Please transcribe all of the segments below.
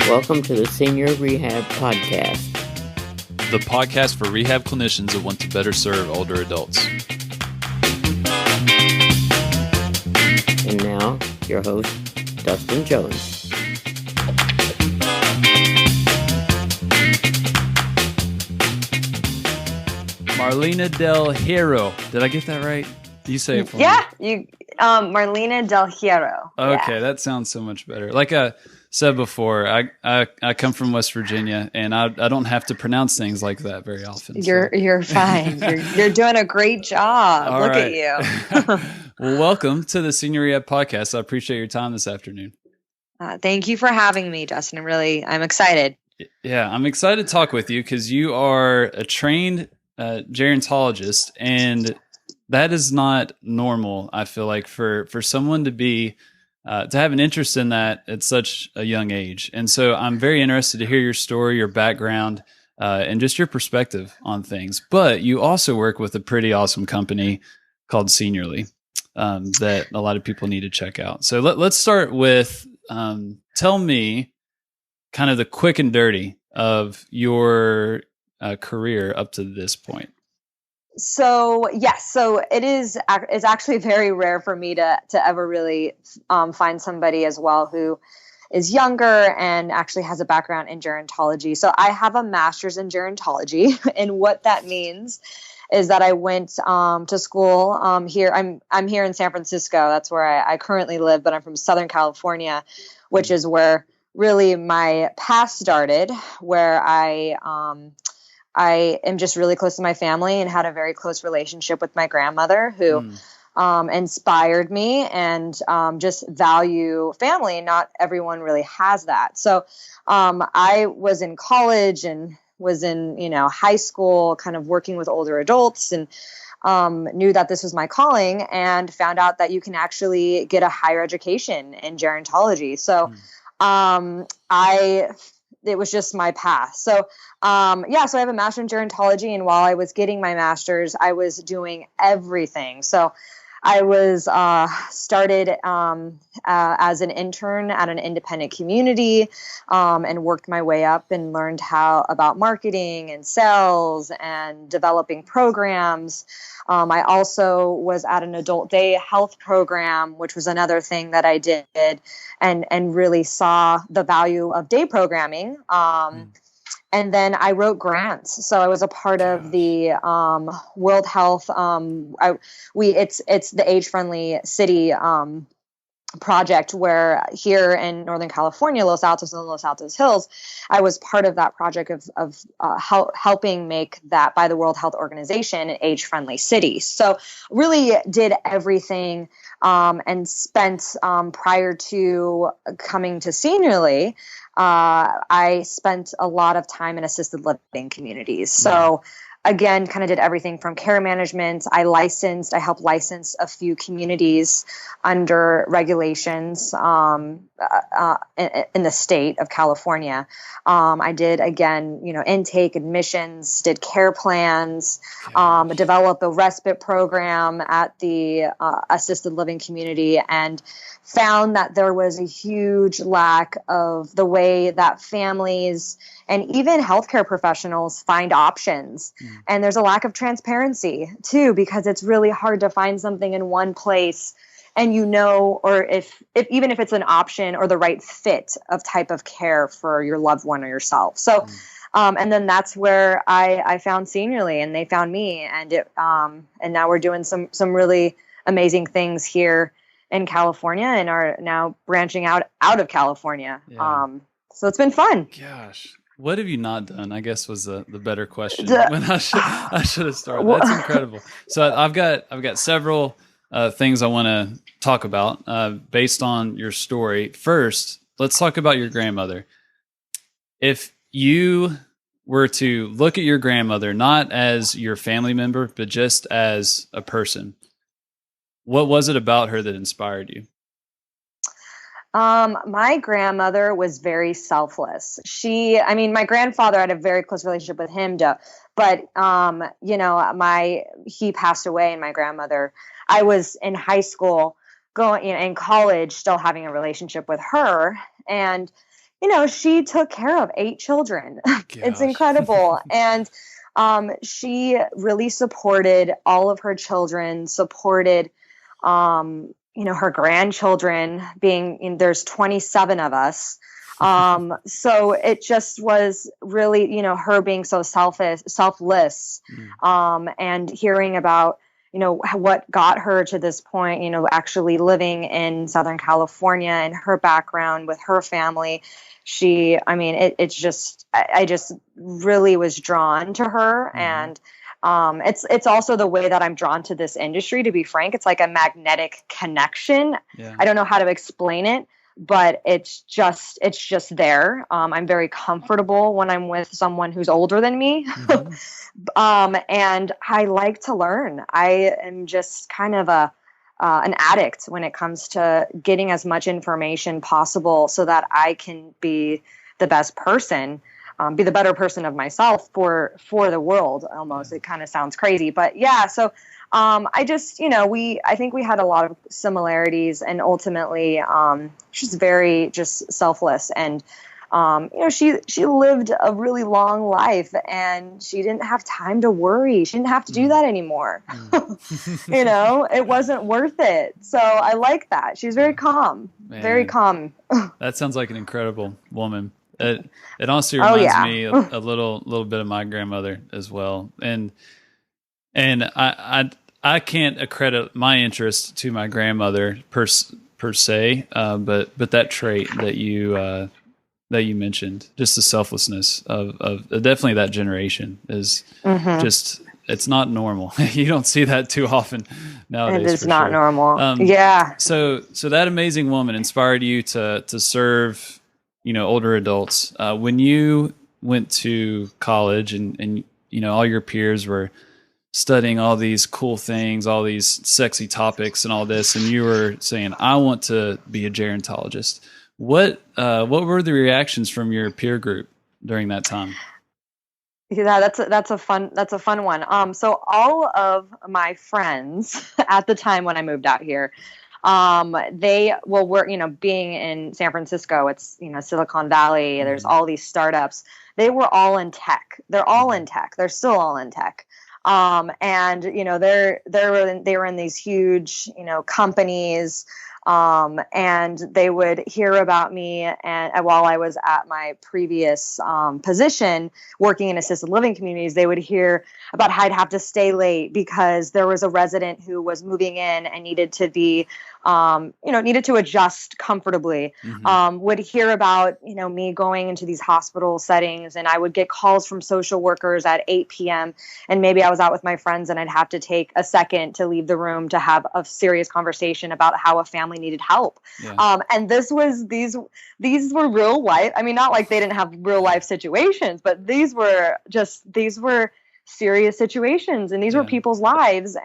Welcome to the Senior Rehab Podcast. The podcast for rehab clinicians that want to better serve older adults. And now, your host, Dustin Jones. Marlena Del Heirro. Did I get that right? You say it for me. Yeah, Marlena Del Heirro. Okay, Yeah. that sounds so much better. Like I said before, I come from West Virginia, and I don't have to pronounce things like that very often. You're fine. You're doing a great job. All Look right. at you. Well, welcome to the Senior Rehab Podcast. I appreciate your time this afternoon. Thank you for having me, Dustin. I'm excited. Yeah, I'm excited to talk with you because you are a trained gerontologist, and that is not normal. I feel like for someone to be to have an interest in that at such a young age. And so I'm very interested to hear your story, your background, and just your perspective on things. But you also work with a pretty awesome company called Seniorly that a lot of people need to check out. So let's start with tell me kind of the quick and dirty of your career up to this point. So yes, so it's actually very rare for me to ever really find somebody as well who is younger and actually has a background in gerontology. So I have a master's in gerontology, and what that means is that I went to school here. I'm here in San Francisco. That's where I currently live, but I'm from Southern California, which is where really my path started, where I am just really close to my family and had a very close relationship with my grandmother who inspired me and just value family. Not everyone really has that. So I was in college and was in, high school, kind of working with older adults, and knew that this was my calling, and found out that you can actually get a higher education in gerontology. So it was just my path. So, so I have a master's in gerontology, and while I was getting my master's, I was doing everything. So I was started as an intern at an independent community, and worked my way up and learned about marketing and sales and developing programs. I also was at an adult day health program, which was another thing that I did, and really saw the value of day programming. And then I wrote grants. So I was a part of the World Health. It's the Age-Friendly City project, where here in Northern California, Los Altos and Los Altos Hills, I was part of that project of helping make that by the World Health Organization an age-friendly city. So really did everything, and spent prior to coming to Seniorly, I spent a lot of time in assisted living communities. So again, kind of did everything from care management. I helped license a few communities under regulations in the state of California. I did, again, intake, admissions, did care plans, developed a respite program at the assisted living community, and found that there was a huge lack of the way that families and even healthcare professionals find options. And there's a lack of transparency too, because it's really hard to find something in one place and or if even if it's an option or the right fit of type of care for your loved one or yourself. So, and then that's where I found Seniorly, and they found me, and and now we're doing some really amazing things here in California, and are now branching out of California. Yeah. So it's been fun. Gosh, what have you not done, I guess, was the better question. When I should have started. That's incredible. So I've got several things I want to talk about based on your story. First, let's talk about your grandmother. If you were to look at your grandmother, not as your family member, but just as a person, what was it about her that inspired you? My grandmother was very selfless. My grandfather, had a very close relationship with him, But, he passed away, and my grandmother, I was in high school in college, still having a relationship with her. And, she took care of 8 children. It's incredible. And, she really supported all of her children, supported, her grandchildren there's 27 of us. So it just was really, her being so selfless, and hearing about, what got her to this point, actually living in Southern California and her background with her family. I just really was drawn to her. And it's also the way that I'm drawn to this industry, to be frank. It's like a magnetic connection. Yeah. I don't know how to explain it, but it's just there. I'm very comfortable when I'm with someone who's older than me. And I like to learn. I am just kind of an addict when it comes to getting as much information possible so that I can be the best person, be the better person of myself for the world. Almost. It kind of sounds crazy, but yeah. So I just, I think we had a lot of similarities, and ultimately, she's very just selfless, and, she lived a really long life, and she didn't have time to worry. She didn't have to do that anymore. It wasn't worth it. So I like that. She's very calm, very calm. That sounds like an incredible woman. It honestly reminds me a little bit of my grandmother as well. And I can't accredit my interest to my grandmother per se, but that trait that you mentioned, just the selflessness of definitely that generation is just, it's not normal. You don't see that too often nowadays. It is not normal. Yeah. So that amazing woman inspired you to serve, older adults. When you went to college and all your peers were studying all these cool things, all these sexy topics and all this, and you were saying, I want to be a gerontologist. What were the reactions from your peer group during that time? Yeah, that's a fun one. So all of my friends at the time when I moved out here, we're, being in San Francisco, it's, Silicon Valley, there's all these startups. They were all in tech. They're all in tech. They're still all in tech. And, they were in these huge, companies, and they would hear about me, and while I was at my previous position working in assisted living communities, they would hear about how I'd have to stay late because there was a resident who was moving in and needed to be, needed to adjust comfortably. Would hear about, me going into these hospital settings, and I would get calls from social workers at 8 p.m. and maybe I was out with my friends and I'd have to take a second to leave the room to have a serious conversation about how a family needed help. Yeah. And these were real life. I mean, not like they didn't have real life situations, but these were serious situations, and these were people's lives.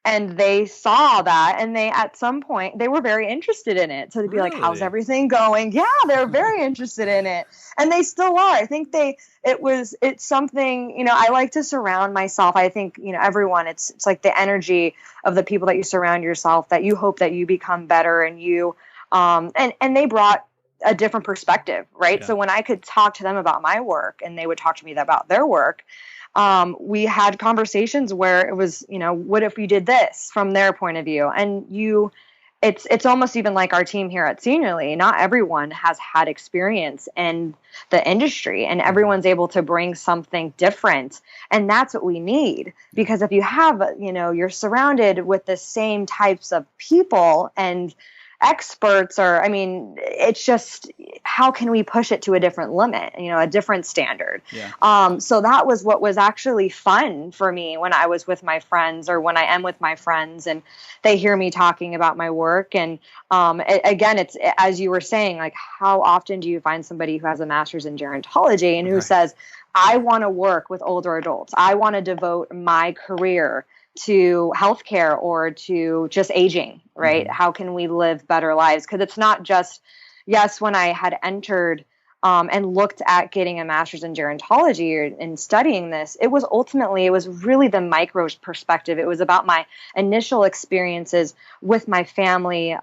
And they saw that, and they, at some point, they were very interested in it. So they'd be like, how's everything going? Yeah, they're very interested in it. And they still are. I think it's something, I like to surround myself. I think, everyone, it's like the energy of the people that you surround yourself, that you hope that you become better, and you, and they brought a different perspective, right? Yeah. So when I could talk to them about my work and they would talk to me about their work, we had conversations where it was, what if we did this from their point of view? And it's almost even like our team here at Seniorly. Not everyone has had experience in the industry, and everyone's able to bring something different. And that's what we need, because if you have, you're surrounded with the same types of people and experts, it's just, how can we push it to a different limit, a different standard? Yeah. So that was what was actually fun for me when I was with my friends, or when I am with my friends and they hear me talking about my work. And again, it's, as you were saying, like, how often do you find somebody who has a master's in gerontology and who says, I want to work with older adults. I want to devote my career to healthcare or to just aging, right? How can we live better lives? Because it's not just, yes, when I had entered and looked at getting a master's in gerontology and studying this, it was really the micro perspective. It was about my initial experiences with my family,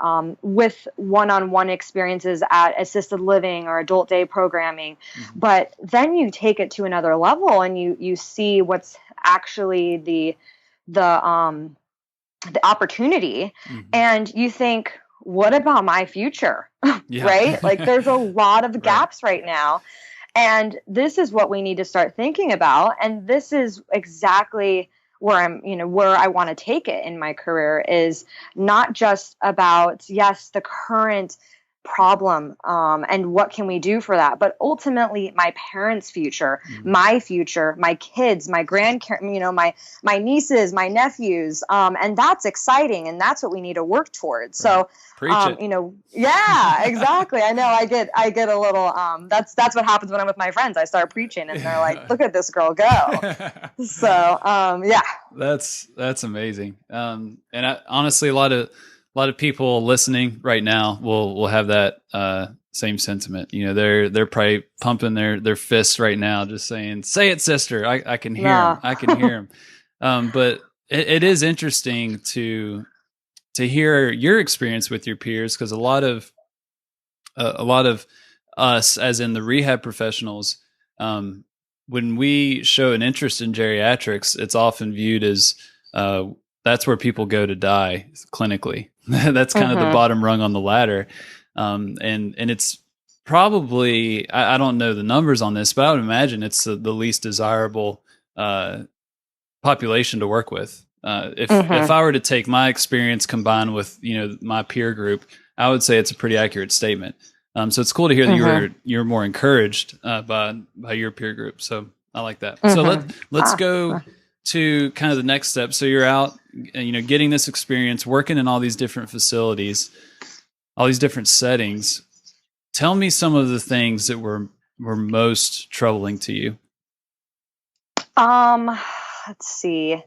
with one-on-one experiences at assisted living or adult day programming. Mm-hmm. But then you take it to another level and you see what's actually the opportunity, mm-hmm. and you think, what about my future? Yeah. Right? Like there's a lot of gaps right now. And this is what we need to start thinking about. And this is exactly where where I want to take it in my career, is not just about, yes, the current problem, and what can we do for that, but ultimately my parents' future, my future, my kids, my grandkids, my nieces, my nephews, and that's exciting, and that's what we need to work towards. So, yeah, exactly. I know I get a little. That's what happens when I'm with my friends. I start preaching, and they're like, "Look at this girl go!" So, yeah, that's amazing. And honestly, a lot of people listening right now will have that same sentiment. They're probably pumping their fists right now, just saying, "Say it, sister." I can hear them. I can hear them. But it is interesting to hear your experience with your peers, because a lot of us, as in the rehab professionals, when we show an interest in geriatrics, it's often viewed as that's where people go to die clinically. That's kind of the bottom rung on the ladder. And it's probably, I don't know the numbers on this, but I would imagine it's the least desirable population to work with. If I were to take my experience combined with, my peer group, I would say it's a pretty accurate statement. So it's cool to hear that you're more encouraged by your peer group. So I like that. So let's go to kind of the next step. So you're out, getting this experience, working in all these different facilities, all these different settings. Tell me some of the things that were most troubling to you. Let's see.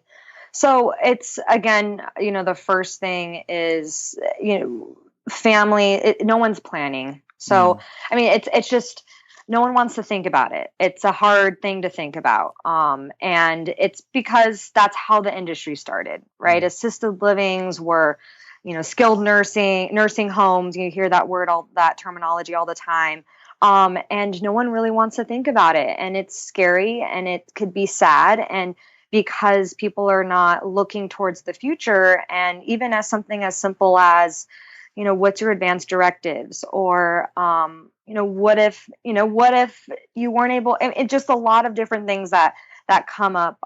So it's, again, the first thing is, family, no one's planning. So, I mean, it's just, no one wants to think about it. It's a hard thing to think about. And it's because that's how the industry started, right? Assisted livings were, skilled nursing homes. You hear that word, all that terminology all the time. And no one really wants to think about it. And it's scary and it could be sad. And because people are not looking towards the future, and even as something as simple as, what's your advanced directives, or, what if you weren't able, it's just a lot of different things that come up.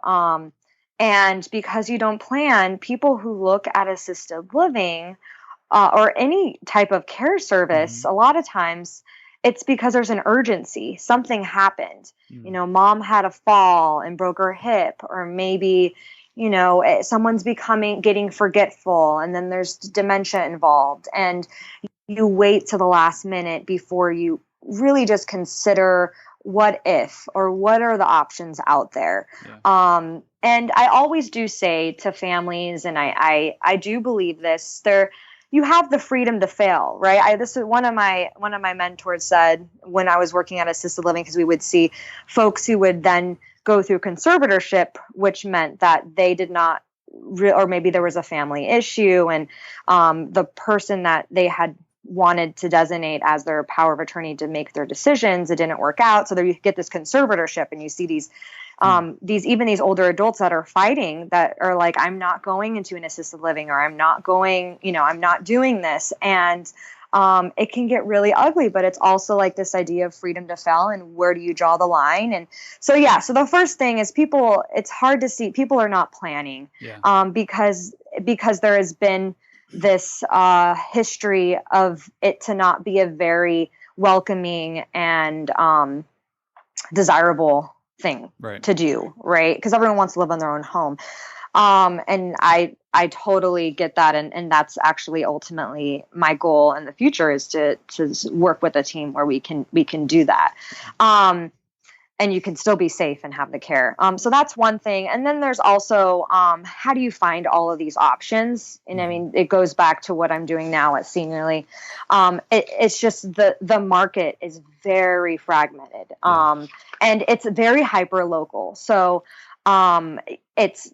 And because you don't plan, people who look at assisted living, or any type of care service, a lot of times it's because there's an urgency. Something happened. Mom had a fall and broke her hip, or maybe, someone's getting forgetful, and then there's dementia involved, and you wait to the last minute before you really just consider what if, or what are the options out there. Yeah. And I always do say to families, and I do believe this, you have the freedom to fail, right? This is one of my mentors said when I was working at assisted living, because we would see folks who would then go through conservatorship, which meant that they did not, or maybe there was a family issue, and the person that they had wanted to designate as their power of attorney to make their decisions, it didn't work out. So there you get this conservatorship, and you see these older adults that are fighting, that are like, I'm not going into an assisted living, or I'm not doing this. And it can get really ugly, but it's also like this idea of freedom to fail, and where do you draw the line? And so, so the first thing is it's hard to see, people are not planning, because there has been this history of it to not be a very welcoming and desirable thing to do, right? Because everyone wants to live in their own home. And I totally get that. And that's actually ultimately my goal in the future, is to work with a team where we can do that. and you can still be safe and have the care. So that's one thing. And then there's also, how do you find all of these options? And I mean, it goes back to what I'm doing now at Seniorly. It's just the market is very fragmented, and it's very hyper local. So it's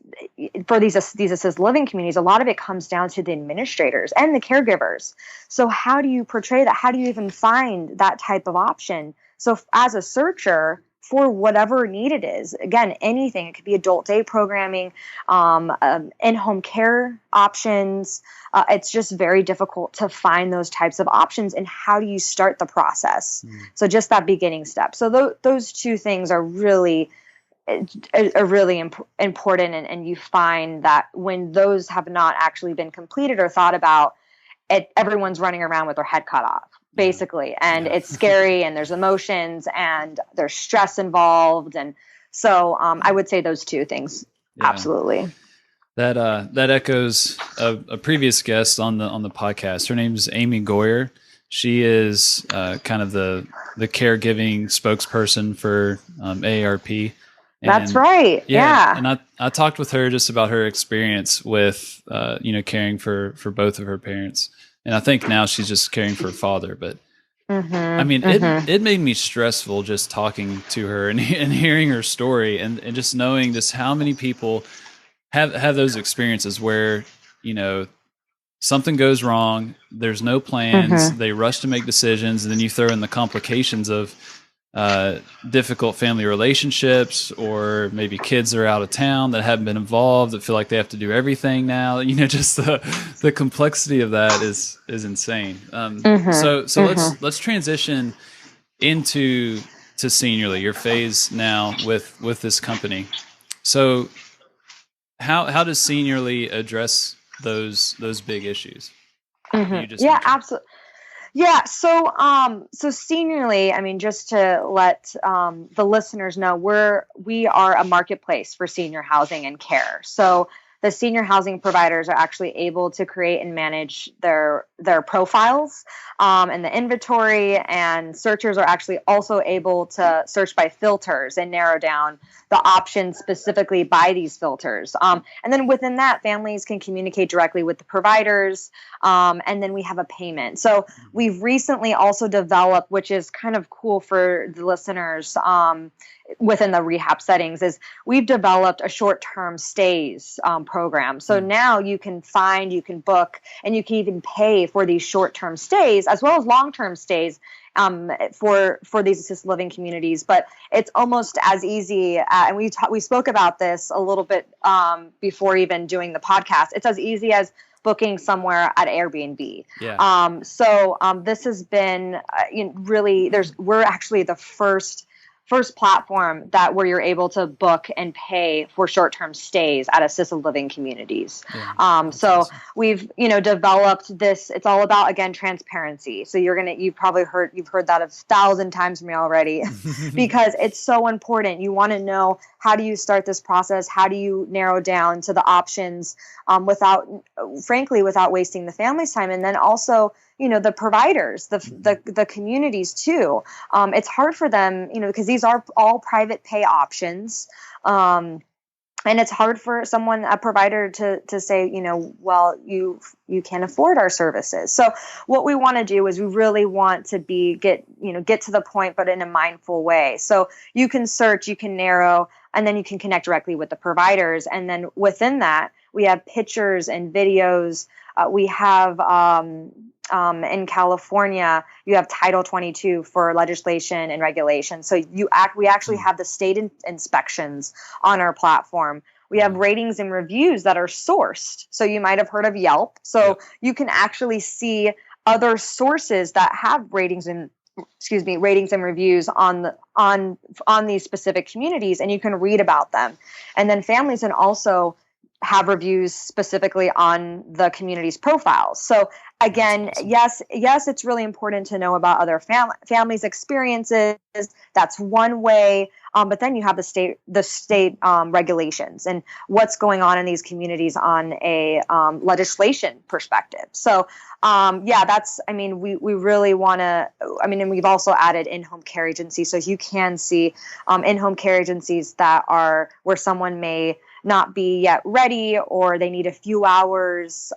for these assisted living communities, a lot of it comes down to the administrators and the caregivers. So how do you portray that? How do you even find that type of option? So as a searcher for whatever need it is, again, anything, it could be adult day programming, in-home care options. It's just very difficult to find those types of options. And how do you start the process? So just that beginning step. So those two things are really important, and you find that when those have not actually been completed or thought about, everyone's running around with their head cut off, basically, and it's scary, and there's emotions, and there's stress involved, and so I would say those two things, absolutely. That echoes a previous guest on the podcast. Her name's Amy Goyer. She is kind of the caregiving spokesperson for AARP. That's right. Yeah. And I talked with her just about her experience with, caring for both of her parents. And I think now she's just caring for her father. But I mean, it made me stressful just talking to her and hearing her story and just knowing just how many people have those experiences where, something goes wrong. There's no plans. They rush to make decisions. And then you throw in the complications of difficult family relationships, or maybe kids are out of town that haven't been involved that feel like they have to do everything now. Just the complexity of that is insane. So let's transition into Seniorly, your phase now with this company. So how does Seniorly address those big issues? Absolutely. Yeah. So Seniorly, I mean, just to let the listeners know, we are a marketplace for senior housing and care. So the senior housing providers are actually able to create and manage their profiles and the inventory, and searchers are actually also able to search by filters and narrow down the options specifically by these filters. And then within that, families can communicate directly with the providers, and then we have a payment. So we've recently also developed, which is kind of cool for the listeners, within the rehab settings, is we've developed a short-term stays program. So now you can book, and you can even pay for these short-term stays as well as long-term stays for these assisted living communities. But it's almost as easy, and we spoke about this a little bit before even doing the podcast. It's as easy as booking somewhere at Airbnb. Yeah. So this has been really, we're actually the first platform where you're able to book and pay for short-term stays at assisted living communities. Yeah, so awesome. We've, developed this. It's all about, again, transparency. So you've heard that 1,000 times from me already, because it's so important. You want to know, how do you start this process? How do you narrow down to the options without wasting the family's time? And then also, the providers, the communities too. It's hard for them, because these are all private pay options. And it's hard for a provider to say, well, you can't afford our services. So what we want to do is we really want to get to the point, but in a mindful way. So you can search, you can narrow, and then you can connect directly with the providers. And then within that, we have pictures and videos. We have, in California, you have Title 22 for legislation and regulation. So we actually have the state inspections on our platform. We have ratings and reviews that are sourced. So you might have heard of Yelp. So you can actually see other sources that have ratings and reviews on these specific communities, and you can read about them. And then families can also have reviews specifically on the community's profiles. So again, Awesome. yes, it's really important to know about other families' experiences. That's one way. But then you have the state regulations and what's going on in these communities on a legislation perspective. So we really want to, and we've also added in-home care agencies. So you can see in-home care agencies that are where someone may not be yet ready, or they need a few hours,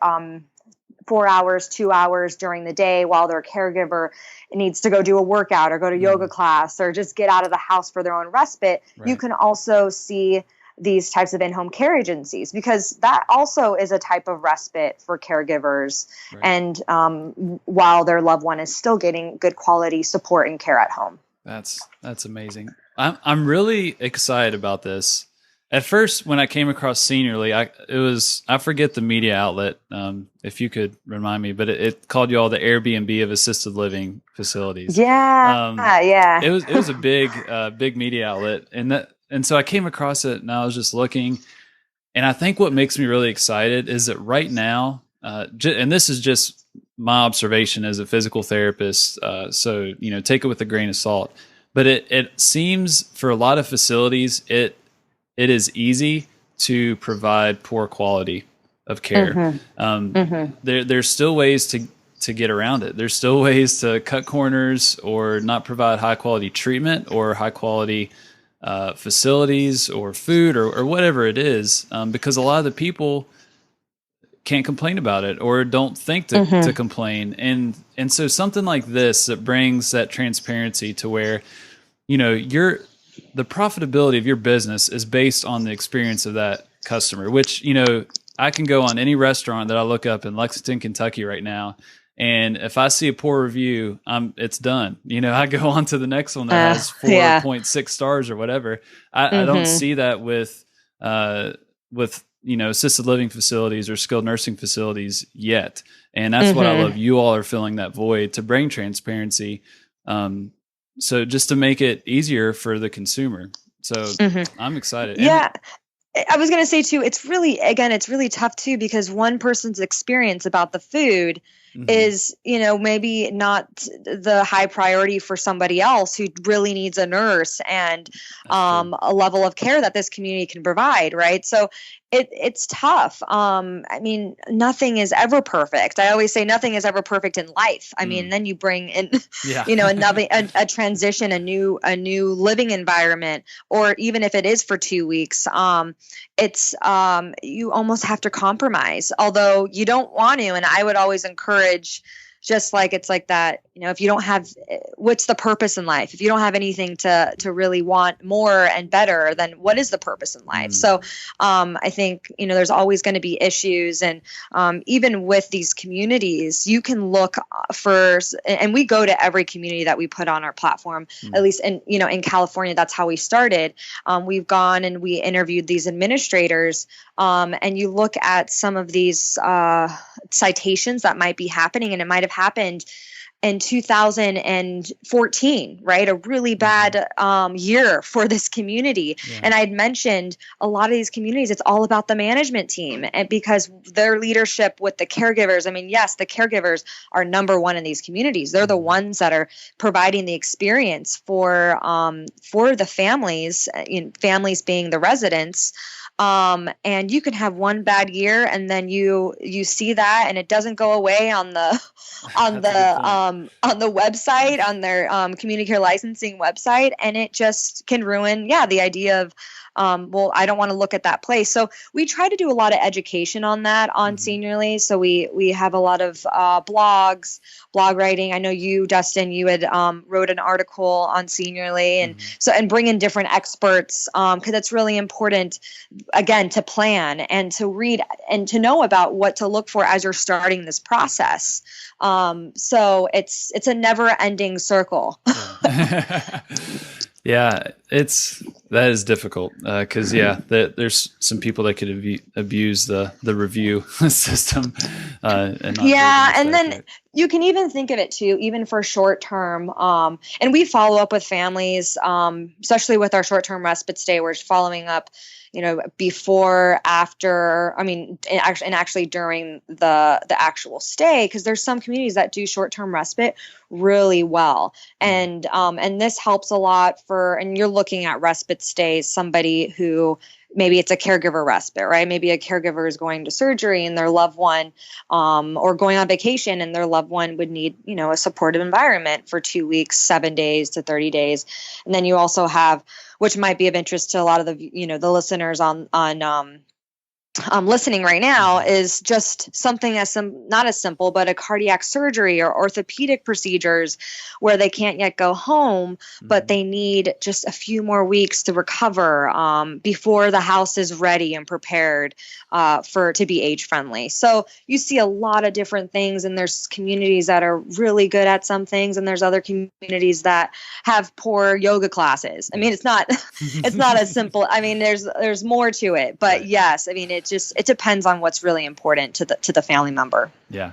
4 hours, 2 hours during the day while their caregiver needs to go do a workout or go to yoga class or just get out of the house for their own respite. Right. You can also see these types of in-home care agencies, because that also is a type of respite for caregivers. Right. And while their loved one is still getting good quality support and care at home. That's amazing. I'm really excited about this. At first, when I came across Seniorly, I forget the media outlet, if you could remind me, but it called you all the Airbnb of assisted living facilities. Yeah. It was a big media outlet, and so I came across it, and I was just looking, and I think what makes me really excited is that right now, and this is just my observation as a physical therapist, so take it with a grain of salt, but it seems for a lot of facilities it is easy to provide poor quality of care. There's still ways to get around it. There's still ways to cut corners or not provide high quality treatment or high quality facilities or food or whatever it is, because a lot of the people can't complain about it or don't think to complain. And so something like this that brings that transparency to where, the profitability of your business is based on the experience of that customer, which, I can go on any restaurant that I look up in Lexington, Kentucky right now. And if I see a poor review, it's done. I go on to the next one that has 4.6 stars or whatever. I don't see that with assisted living facilities or skilled nursing facilities yet. And that's what I love. You all are filling that void to bring transparency. So just to make it easier for the consumer. So I'm excited. Yeah. I was going to say too, it's really tough too, because one person's experience about the food is, maybe not the high priority for somebody else who really needs a nurse and a level of care that this community can provide. Right. So it's tough. Nothing is ever perfect. I always say nothing is ever perfect in life. Then you bring in, a transition, a new living environment, or even if it is for 2 weeks, it's you almost have to compromise, although you don't want to. And I would always encourage, just like it's like that, if you don't have, what's the purpose in life? If you don't have anything to really want more and better, then what is the purpose in life? So I think, there's always going to be issues. And even with these communities, you can look for, and we go to every community that we put on our platform, at least in California, that's how we started. We've gone and we interviewed these administrators, and you look at some of these citations that might be happening, and it might have happened in 2014, right? A really bad year for this community. Yeah. And I'd mentioned a lot of these communities, it's all about the management team, and because their leadership with the caregivers. Yes, the caregivers are number one in these communities. They're the ones that are providing the experience for the families, families being the residents. And you can have one bad year, and then you see that, and it doesn't go away on the website, on their community care licensing website, and it just can ruin the idea of I don't want to look at that place. So we try to do a lot of education on that on Seniorly. So we have a lot of blog writing. I know you, Dustin, you had wrote an article on Seniorly, and bring in different experts, because it's really important, again, to plan and to read and to know about what to look for as you're starting this process. So it's a never ending circle. Yeah, that is difficult, because there's some people that could abuse the review system. and not yeah. very And then accurate. you can even think of it too, even for short term. And we follow up with families, especially with our short term respite stay. We're following up, before, after. I mean, and actually during the actual stay, because there's some communities that do short term respite really well, and this helps a lot and you're looking at respite stays. Somebody who maybe it's a caregiver respite, right? Maybe a caregiver is going to surgery and their loved one, or going on vacation and their loved one would need, a supportive environment for 2 weeks, 7 days to 30 days. And then you also have, which might be of interest to a lot of the listeners on listening right now, is just something not as simple, but a cardiac surgery or orthopedic procedures where they can't yet go home, but they need just a few more weeks to recover before the house is ready and prepared to be age friendly. So you see a lot of different things, and there's communities that are really good at some things, and there's other communities that have poor yoga classes. I mean, it's not as simple. I mean, there's more to it, but yes, I mean, it depends on what's really important to the family member. Yeah.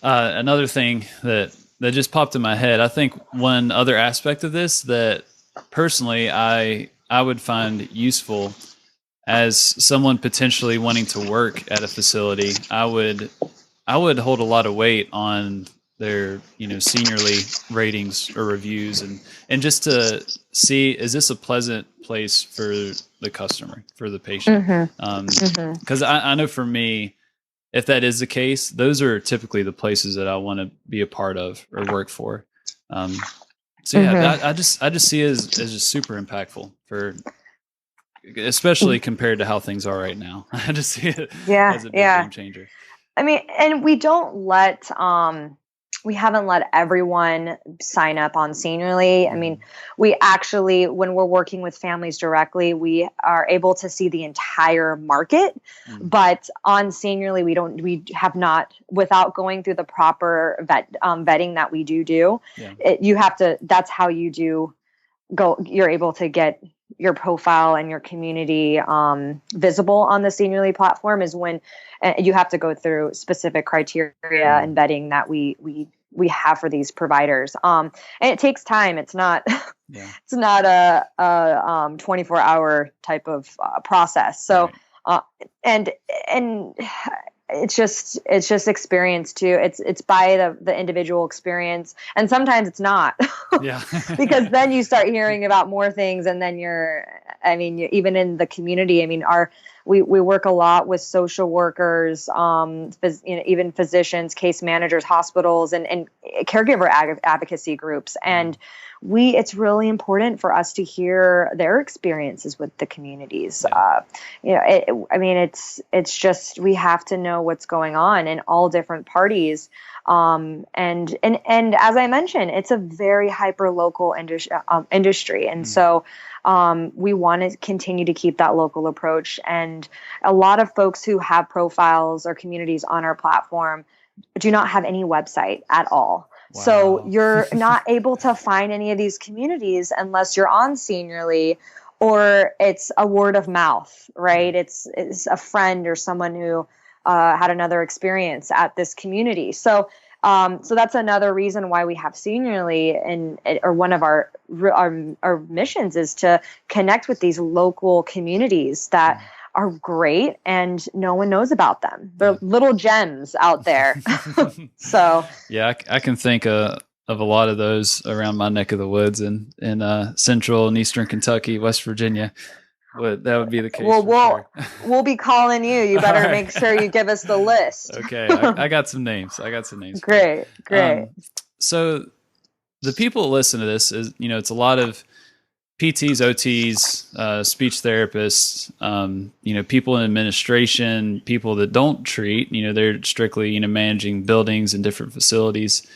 Another thing that just popped in my head, I think one other aspect of this that personally I would find useful as someone potentially wanting to work at a facility, I would hold a lot of weight on their, seniorly ratings or reviews, and just to see, is this a pleasant place for the customer, for the patient? Because I know for me, if that is the case, those are typically the places that I want to be a part of or work for. So yeah, I just see it as just super impactful for, especially compared to how things are right now. I just see it as a big game changer. I mean, and we haven't let everyone sign up on Seniorly. I mean, we actually, when we're working with families directly, we are able to see the entire market, but on Seniorly, we have not, without going through the proper vetting that we do. That's how you're able to get your profile and your community visible on the Seniorly platform, is when you have to go through specific criteria and vetting that we have for these providers. And it takes time. It's not it's not a 24-hour type of process. So and it's just experience too. It's by the individual experience, and sometimes it's not. Because then you start hearing about more things, and then even in the community, I mean, we work a lot with social workers, even physicians, case managers, hospitals, and caregiver advocacy groups. And it's really important for us to hear their experiences with the communities. It's just, we have to know what's going on in all different parties. And as I mentioned, it's a very hyper local industry. And so, we want to continue to keep that local approach. And a lot of folks who have profiles or communities on our platform do not have any website at all. Wow. So you're not able to find any of these communities unless you're on Seniorly, or it's a word of mouth, right? It's a friend or someone who had another experience at this community. So that's another reason why we have Seniorly, or one of our missions is to connect with these local communities that are great and no one knows about them. They're little gems out there. So yeah, I can think of a lot of those around my neck of the woods in central and eastern Kentucky, West Virginia. That would be the case. Well, we'll be calling you. You better make sure you give us the list. Okay, I got some names. Great. So the people that listen to this is, it's a lot of PTs, OTs, speech therapists, people in administration, people that don't treat, they're strictly, managing buildings and different facilities.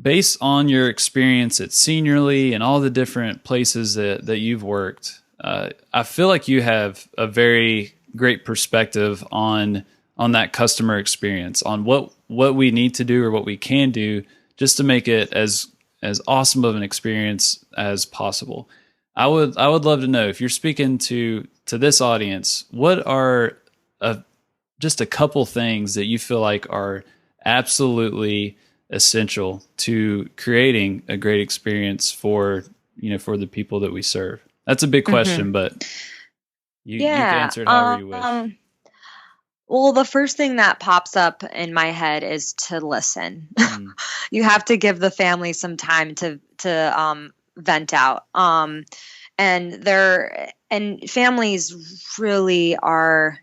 Based on your experience at Seniorly and all the different places that you've worked, I feel like you have a very great perspective on that customer experience, on what we need to do or what we can do just to make it as awesome of an experience as possible. I would love to know, if you're speaking to this audience, what are just a couple things that you feel like are absolutely essential to creating a great experience for, for the people that we serve? That's a big question, but you can answer it however you wish. Well, the first thing that pops up in my head is to listen. You have to give the family some time to vent out. And families really are,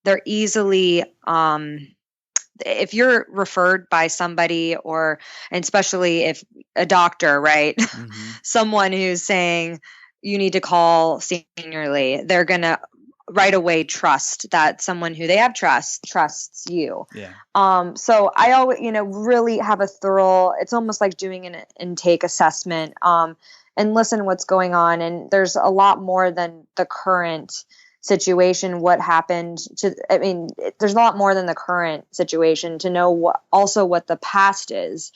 they're easily, if you're referred by somebody, and especially if a doctor, right? Someone who's saying you need to call seniorly, they're going to right away trust that someone who they have trusts you. Yeah. So I always, really have a thorough, it's almost like doing an intake assessment, and listen what's going on. And there's a lot more than the current situation, what happened there's a lot more than the current situation to know what the past is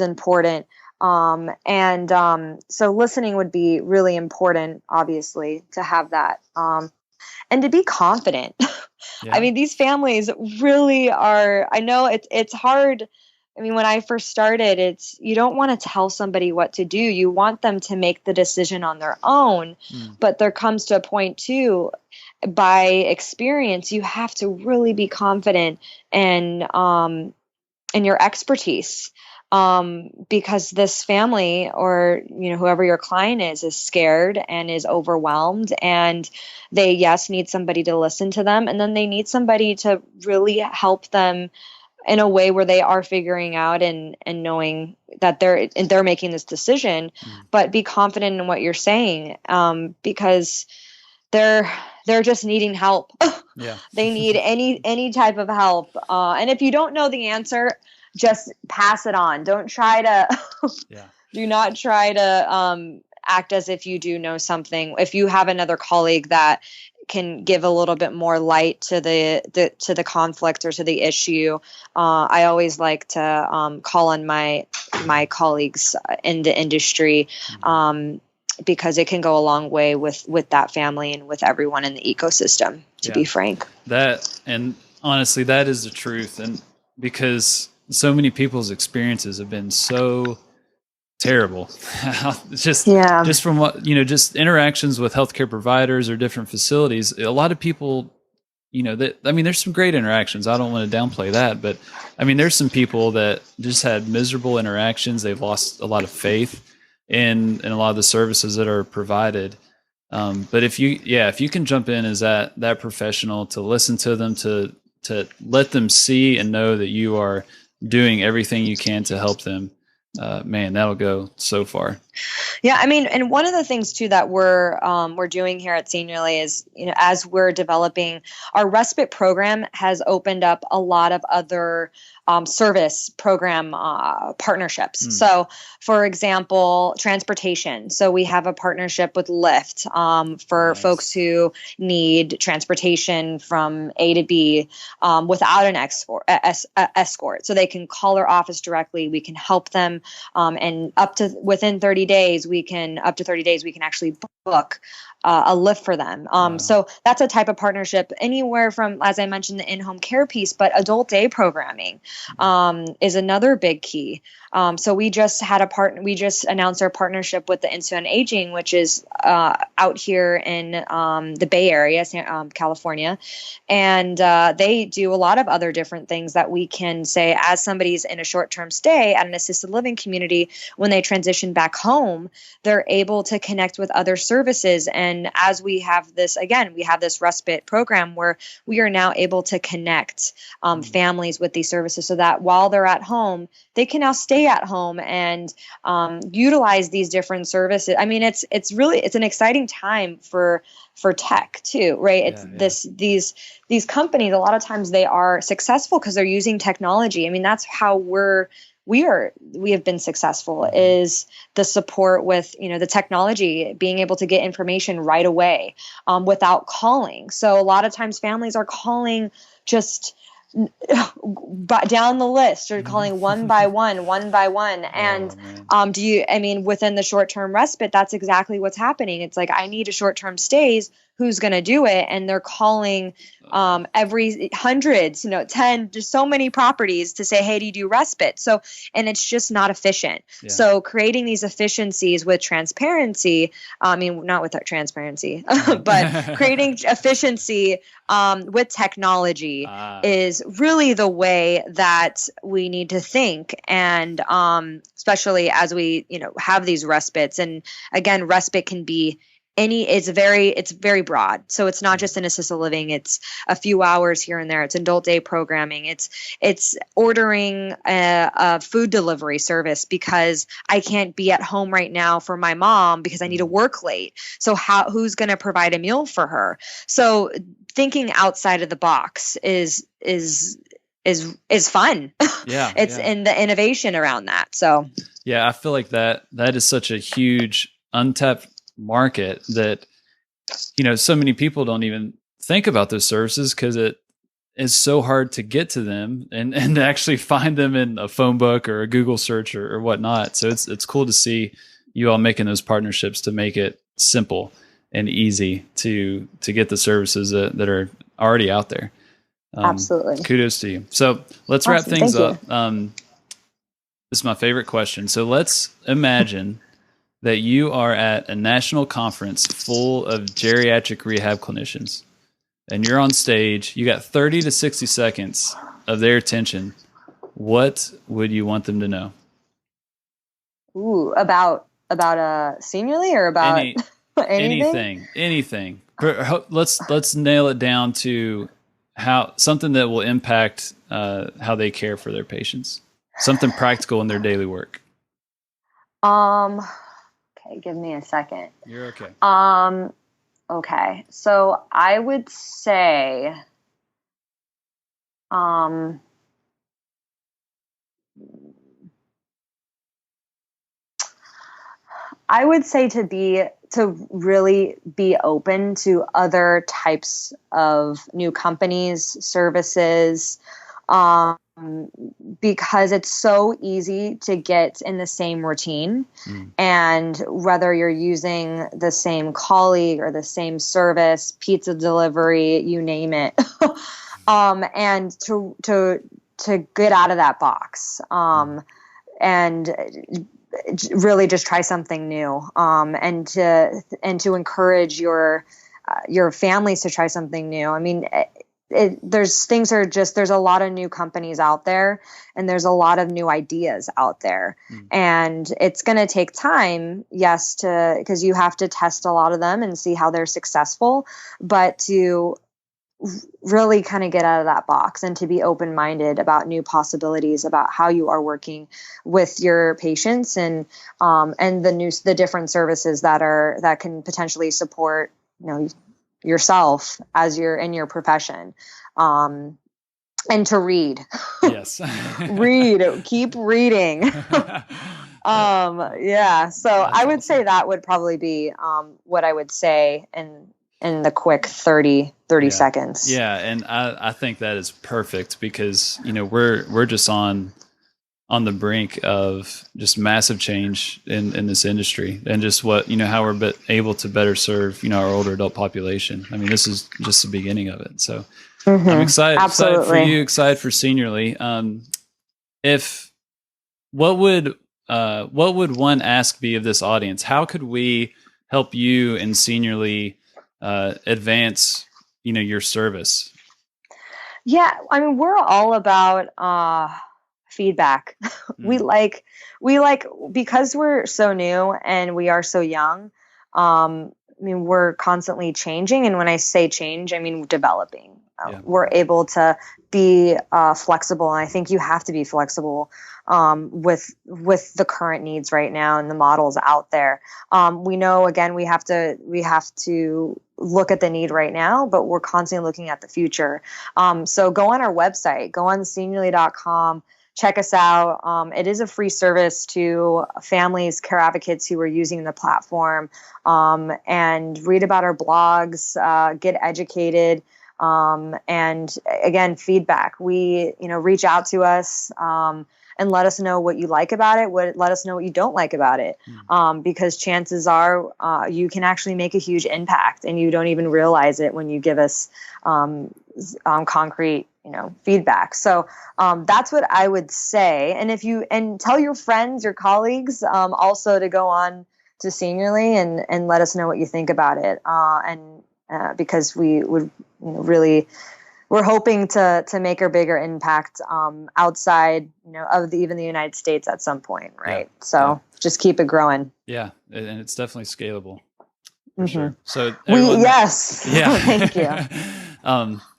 important. So listening would be really important, obviously, to have that. And to be confident. Yeah. These families really are, I know it's hard. When I first started, you don't want to tell somebody what to do. You want them to make the decision on their own. But there comes to a point too, by experience, you have to really be confident in your expertise. Because this family or, whoever your client is scared and is overwhelmed, and they, need somebody to listen to them. And then they need somebody to really help them in a way where they are figuring out and knowing that they're making this decision, but be confident in what you're saying. Because they're just needing help. Yeah. They need any type of help. And if you don't know the answer, just pass it on. Don't try to, do not try to act as if you do know something. If you have another colleague that can give a little bit more light to the conflict or to the issue, I always like to call on my colleagues in the industry, because it can go a long way with that family and with everyone in the ecosystem, to be frank. And honestly, that is the truth. And because so many people's experiences have been so terrible. just from what, just interactions with healthcare providers or different facilities. A lot of people, there's some great interactions. I don't want to downplay that, but there's some people that just had miserable interactions. They've lost a lot of faith in a lot of the services that are provided. But if you can jump in as that professional to listen to them, to let them see and know that you are doing everything you can to help them, man, that'll go so far. Yeah, and one of the things too that we're doing here at Seniorly is, as we're developing our respite program, has opened up a lot of other service program partnerships. So, for example, transportation. So we have a partnership with Lyft for folks who need transportation from A to B without an escort. So they can call our office directly. We can help them, and within 30 days, we can actually book a Lyft for them. So that's a type of partnership, anywhere from, as I mentioned, the in-home care piece, but adult day programming is another big key. So we just announced our partnership with the Institute on Aging, which is out here in the Bay Area, California. And they do a lot of other different things that we can say, as somebody's in a short-term stay at an assisted living community, when they transition back home, they're able to connect with other services. And as we have this respite program where we are now able to connect families with these services, so that while they're at home, they can now stay at home and utilize these different services. It's an exciting time for tech too, right? These companies, a lot of times they are successful because they're using technology. That's how we have been successful, is the support with, the technology, being able to get information right away without calling. So a lot of times families are calling just down the list, or calling one by one. And within the short-term respite, that's exactly what's happening. It's like, I need a short-term stays. who's going to do it. And they're calling every hundreds, 10, just so many properties to say, hey, do you do respite? So, and it's just not efficient. Yeah. So creating these efficiencies with transparency, not with transparency, but creating efficiency with technology is really the way that we need to think. And especially as we, have these respites. And again, respite can be it's very broad. So it's not just an assisted living. It's a few hours here and there. It's adult day programming. It's ordering a food delivery service because I can't be at home right now for my mom because I need to work late. So who's going to provide a meal for her? So thinking outside of the box is fun. Yeah. In the innovation around that. So yeah, I feel like that is such a huge untapped market that, so many people don't even think about those services because it is so hard to get to them and actually find them in a phone book or a Google search or whatnot. So it's cool to see you all making those partnerships to make it simple and easy to get the services that are already out there. Absolutely. Kudos to you. So let's wrap things up. This is my favorite question. So let's imagine that you are at a national conference full of geriatric rehab clinicians and you're on stage, you got 30 to 60 seconds of their attention. What would you want them to know? Ooh, about seniorly or about anything. Let's nail it down to something that will impact how they care for their patients, something practical in their daily work. Okay, give me a second. You're okay. Okay. So I would say, to really be open to other types of new companies, services, because it's so easy to get in the same routine. And whether you're using the same colleague or the same service, pizza delivery, you name it, and to get out of that box, and really just try something new, and to encourage your families to try something new. I mean, there's a lot of new companies out there and there's a lot of new ideas out there, and it's going to take time. Yes. Because you have to test a lot of them and see how they're successful, but to really kind of get out of that box and to be open-minded about new possibilities about how you are working with your patients and the different services that can potentially support, yourself as you're in your profession, and to read. Yes. Keep reading. Yeah. So that's I would say that would probably be, what I would say in the quick 30 seconds. Yeah. And I think that is perfect because, we're just on the brink of just massive change in this industry and just how we're able to better serve, our older adult population. I mean, this is just the beginning of it. So I'm excited for you, excited for Seniorly. What would one ask be of this audience? How could we help you in Seniorly advance, your service? Yeah. I mean, we're all about, feedback. We like because we're so new and we are so young. We're constantly changing. And when I say change, I mean, developing. We're able to be flexible. And I think you have to be flexible with the current needs right now and the models out there. We know, again, we have to look at the need right now, but we're constantly looking at the future. So go on our website, go on seniorly.com. Check us out. It is a free service to families, care advocates who are using the platform, and read about our blogs, get educated, and again, feedback. We, reach out to us. and let us know what you like about it. Let us know what you don't like about it. Because chances are you can actually make a huge impact and you don't even realize it when you give us concrete, feedback. So that's what I would say. And tell your friends, your colleagues, also to go on to Seniorly and let us know what you think about it. Because we would we're hoping to make a bigger impact outside, of even the United States at some point, right? Yeah. So just keep it growing. Yeah, and it's definitely scalable. For sure. So yes. Yeah. Thank you.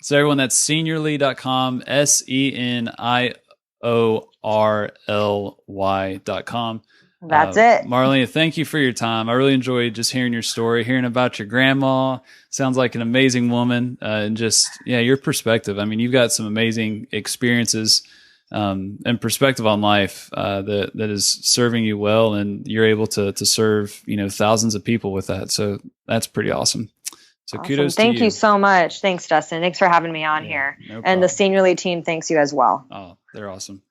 So everyone, that's seniorly.com, SENIORLY.com. That's it. Marlena, thank you for your time. I really enjoyed just hearing your story, hearing about your grandma. Sounds like an amazing woman. And just, your perspective. I mean, you've got some amazing experiences and perspective on life that is serving you well, and you're able to serve, thousands of people with that. So that's pretty awesome. So awesome. Kudos Thank to you. You so much. Thanks, Dustin. Thanks for having me on here. No and the Seniorly team thanks you as well. Oh, they're awesome.